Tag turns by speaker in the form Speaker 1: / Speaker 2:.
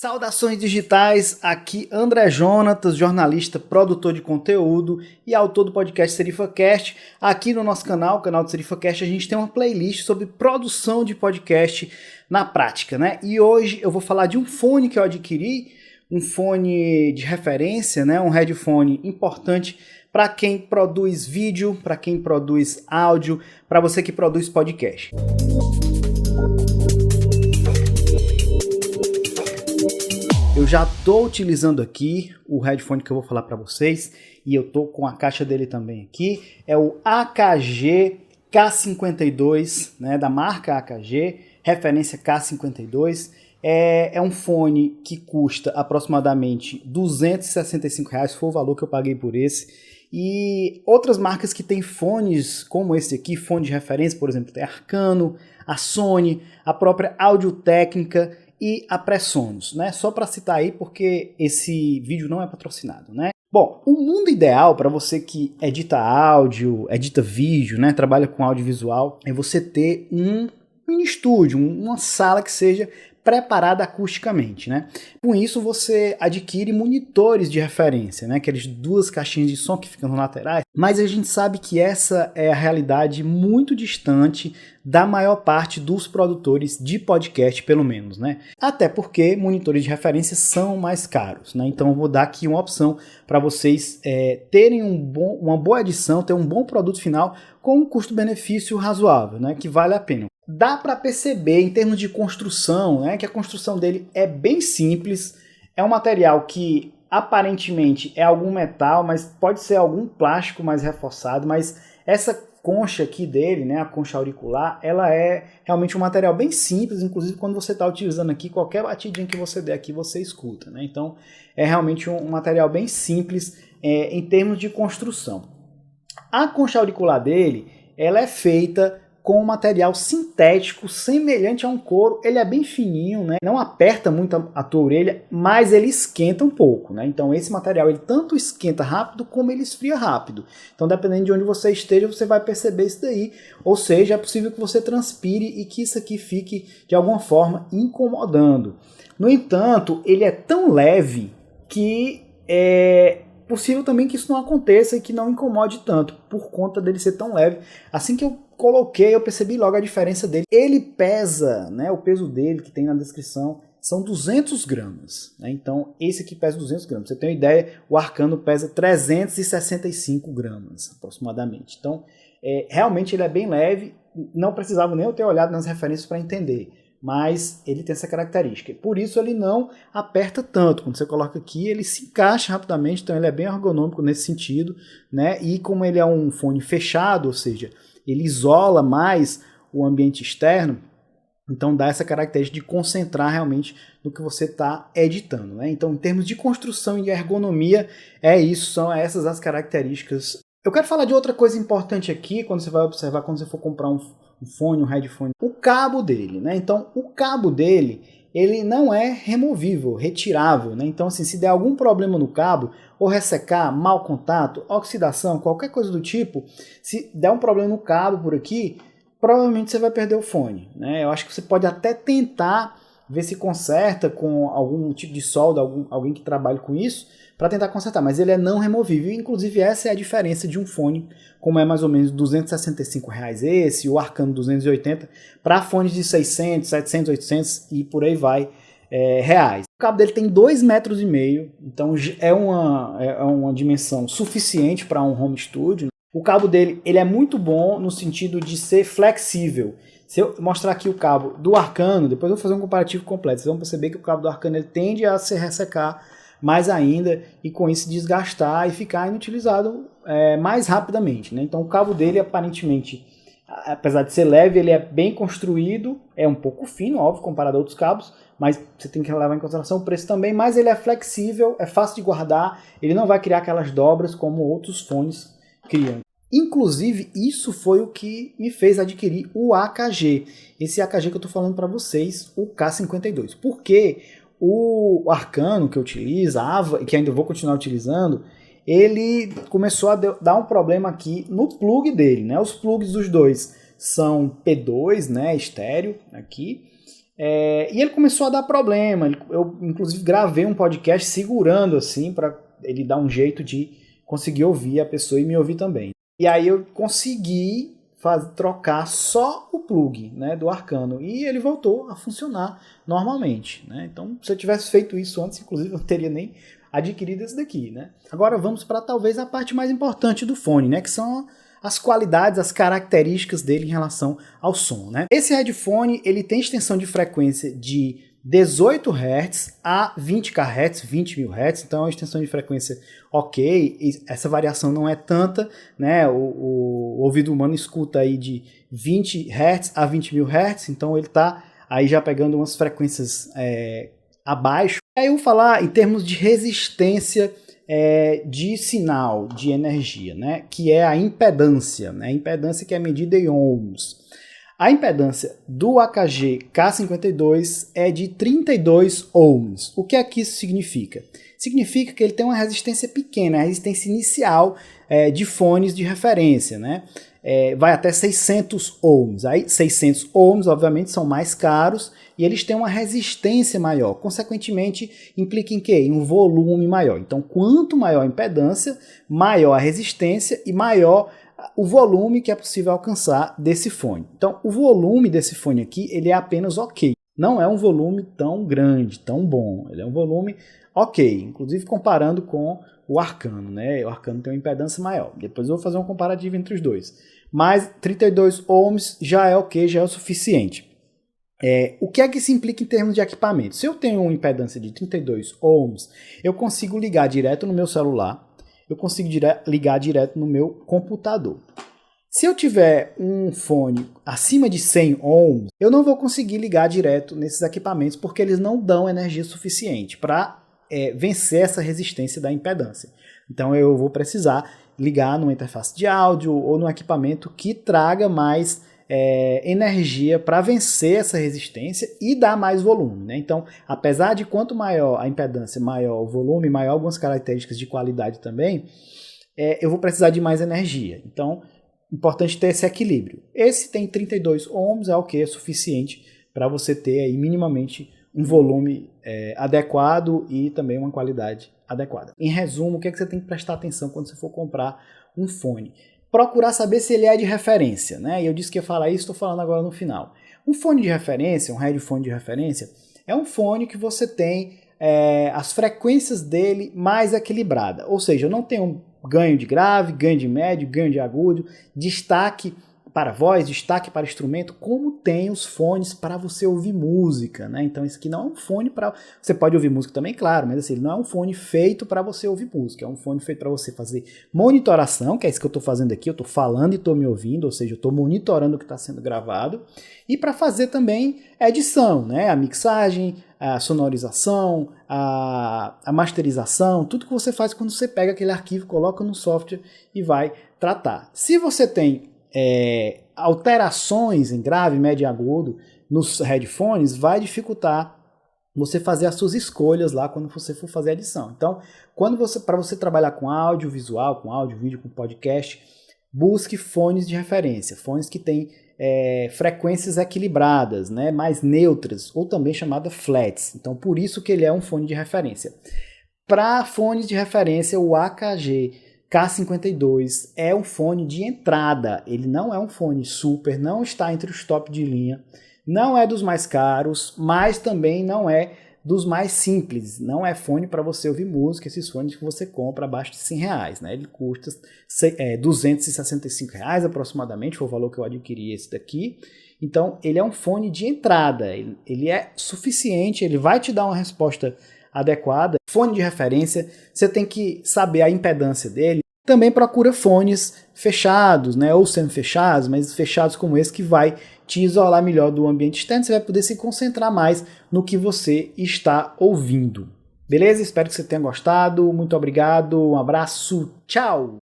Speaker 1: Saudações digitais, aqui André Jonatas, jornalista, produtor de conteúdo e autor do podcast SerifaCast. Aqui no nosso canal, o canal do SerifaCast, a gente tem uma playlist sobre produção de podcast na prática, né? E hoje eu vou falar de um fone que eu adquiri, um fone de referência, né? Um headphone importante para quem produz vídeo, para quem produz áudio, para você que produz podcast. Eu já estou utilizando aqui o headphone que eu vou falar para vocês e eu estou com a caixa dele também aqui. É o AKG K52, né, da marca AKG, referência K52. É um fone que custa aproximadamente R$ 265, foi o valor que eu paguei por esse. E outras marcas que têm fones como esse aqui, fone de referência, por exemplo, tem a Arcano, a Sony, a própria Audio-Técnica e a Presonus, né? Só para citar aí, porque esse vídeo não é patrocinado, né? Bom, o mundo ideal para você que edita áudio, edita vídeo, né? Trabalha com audiovisual, é você ter um mini estúdio, uma sala que seja preparada acusticamente, né? Com isso você adquire monitores de referência, né? Aquelas duas caixinhas de som que ficam nas laterais, mas a gente sabe que essa é a realidade muito distante da maior parte dos produtores de podcast, pelo menos, né? Até porque monitores de referência são mais caros, né? Então eu vou dar aqui uma opção para vocês terem uma boa edição, ter um bom produto final com um custo-benefício razoável, né? Que vale a pena. Dá para perceber em termos de construção, né, que a construção dele é bem simples, é um material que aparentemente é algum metal, mas pode ser algum plástico mais reforçado, mas essa concha aqui dele, né, a concha auricular, ela é realmente um material bem simples, inclusive quando você está utilizando aqui, qualquer batidinha que você der aqui você escuta, né? Então é realmente um material bem simples em termos de construção. A concha auricular dele, ela é feita com um material sintético semelhante a um couro. Ele é bem fininho, né? Não aperta muito a tua orelha, mas ele esquenta um pouco, né? Então esse material ele tanto esquenta rápido como ele esfria rápido. Então dependendo de onde você esteja, você vai perceber isso daí. Ou seja, é possível que você transpire e que isso aqui fique de alguma forma incomodando. No entanto, ele é tão leve que é possível também que isso não aconteça e que não incomode tanto, por conta dele ser tão leve. Assim que eu coloquei, eu percebi logo a diferença dele. Ele pesa, né, o peso dele que tem na descrição são 200 gramas. Né? Então esse aqui pesa 200 gramas. Você tem uma ideia, o Arcano pesa 365 gramas aproximadamente. Então realmente ele é bem leve, não precisava nem eu ter olhado nas referências para entender. Mas ele tem essa característica. Por isso ele não aperta tanto. Quando você coloca aqui, ele se encaixa rapidamente, então ele é bem ergonômico nesse sentido, né? E como ele é um fone fechado, ou seja, ele isola mais o ambiente externo, então dá essa característica de concentrar realmente no que você está editando, né? Então, em termos de construção e de ergonomia, são essas as características. Eu quero falar de outra coisa importante aqui, quando você vai observar, quando você for comprar um fone, um headphone, o cabo dele, né? Então, o cabo dele, ele não é removível, retirável, né? Então, assim, se der algum problema no cabo, ou ressecar, mau contato, oxidação, qualquer coisa do tipo, se der um problema no cabo por aqui, provavelmente você vai perder o fone, né? Eu acho que você pode até tentar ver se conserta com algum tipo de solda, alguém que trabalhe com isso, para tentar consertar, mas ele é não removível. Inclusive essa é a diferença de um fone, como é mais ou menos R$ 265 esse, o Arcano 280, para fones de 600, 700, 800 e por aí vai reais. O cabo dele tem 2,5 metros, então é uma dimensão suficiente para um home studio. O cabo dele ele é muito bom no sentido de ser flexível. Se eu mostrar aqui o cabo do Arcano, depois eu vou fazer um comparativo completo, vocês vão perceber que o cabo do Arcano ele tende a se ressecar mais ainda e com isso desgastar e ficar inutilizado mais rapidamente, né? Então o cabo dele aparentemente, apesar de ser leve, ele é bem construído, é um pouco fino, óbvio, comparado a outros cabos, mas você tem que levar em consideração o preço também, mas ele é flexível, é fácil de guardar, ele não vai criar aquelas dobras como outros fones criam. Inclusive, isso foi o que me fez adquirir o AKG. Esse AKG que eu estou falando para vocês, o K52. Porque o Arcano que eu utilizava, e que ainda vou continuar utilizando, ele começou a dar um problema aqui no plug dele, né? Os plugs dos dois são P2, né, estéreo, aqui. E ele começou a dar problema. Eu, inclusive, gravei um podcast segurando assim para ele dar um jeito de conseguir ouvir a pessoa e me ouvir também. E aí eu consegui trocar só o plug, né, do Arcano e ele voltou a funcionar normalmente, né? Então, se eu tivesse feito isso antes, inclusive, eu não teria nem adquirido esse daqui, né? Agora vamos para talvez a parte mais importante do fone, né, que são as qualidades, as características dele em relação ao som, né? Esse headphone, ele tem extensão de frequência de 18 Hz a 20 kHz, 20 mil Hz, então é uma extensão de frequência ok, e essa variação não é tanta, né? O ouvido humano escuta aí de 20 Hz a 20 mil Hz, então ele está aí já pegando umas frequências abaixo. Aí eu vou falar em termos de resistência de sinal, de energia, né? Que é a impedância, né? A impedância que é medida em ohms. A impedância do AKG K52 é de 32 ohms. O que é que isso significa? Significa que ele tem uma resistência pequena, a resistência inicial de fones de referência, né? Vai até 600 ohms. Aí 600 ohms, obviamente, são mais caros e eles têm uma resistência maior. Consequentemente, implica em quê? Em um volume maior. Então, quanto maior a impedância, maior a resistência e maior o volume que é possível alcançar desse fone. Então, o volume desse fone aqui, ele é apenas ok. Não é um volume tão grande, tão bom. Ele é um volume ok, inclusive comparando com o Arcano, né? O Arcano tem uma impedância maior. Depois eu vou fazer um comparativo entre os dois. Mas 32 ohms já é ok, já é o suficiente. O que é que isso implica em termos de equipamento? Se eu tenho uma impedância de 32 ohms, eu consigo ligar direto no meu celular, eu consigo ligar direto no meu computador. Se eu tiver um fone acima de 100 ohms, eu não vou conseguir ligar direto nesses equipamentos porque eles não dão energia suficiente para vencer essa resistência da impedância. Então eu vou precisar ligar numa interface de áudio ou num equipamento que traga mais energia para vencer essa resistência e dar mais volume, né? Então, apesar de quanto maior a impedância, maior o volume, maior algumas características de qualidade também, eu vou precisar de mais energia. Então, importante ter esse equilíbrio. Esse tem 32 ohms, é o que é suficiente para você ter aí minimamente um volume adequado e também uma qualidade adequada. Em resumo, o que é que você tem que prestar atenção quando você for comprar um fone? Procurar saber se ele é de referência, né? E eu disse que ia falar isso, estou falando agora no final. Um fone de referência, um headphone de referência, é um fone que você tem as frequências dele mais equilibrada. Ou seja, não tem um ganho de grave, ganho de médio, ganho de agudo, destaque para voz, destaque para instrumento, como tem os fones para você ouvir música, né? Então isso aqui não é um fone para... Você pode ouvir música também, claro, mas assim, ele não é um fone feito para você ouvir música, é um fone feito para você fazer monitoração, que é isso que eu estou fazendo aqui, eu estou falando e estou me ouvindo, ou seja, eu estou monitorando o que está sendo gravado, e para fazer também edição, né? A mixagem, a sonorização, a masterização, tudo que você faz quando você pega aquele arquivo, coloca no software e vai tratar. Se você tem alterações em grave, médio e agudo nos headphones, vai dificultar você fazer as suas escolhas lá quando você for fazer a edição. Então, para você trabalhar com áudio visual, com áudio, vídeo, com podcast, busque fones de referência, fones que têm frequências equilibradas, né, mais neutras, ou também chamada flats. Então, por isso que ele é um fone de referência. Para fones de referência, o AKG K52 é um fone de entrada, ele não é um fone super, não está entre os top de linha, não é dos mais caros, mas também não é dos mais simples, não é fone para você ouvir música, esses fones que você compra abaixo de R$100, né? Ele custa R$265 aproximadamente, foi o valor que eu adquiri esse daqui. Então ele é um fone de entrada, ele é suficiente, ele vai te dar uma resposta adequada. Fone de referência, você tem que saber a impedância dele. Também procura fones fechados, né, ou semi-fechados, mas fechados como esse, que vai te isolar melhor do ambiente externo. Você vai poder se concentrar mais no que você está ouvindo. Beleza? Espero que você tenha gostado. Muito obrigado. Um abraço. Tchau!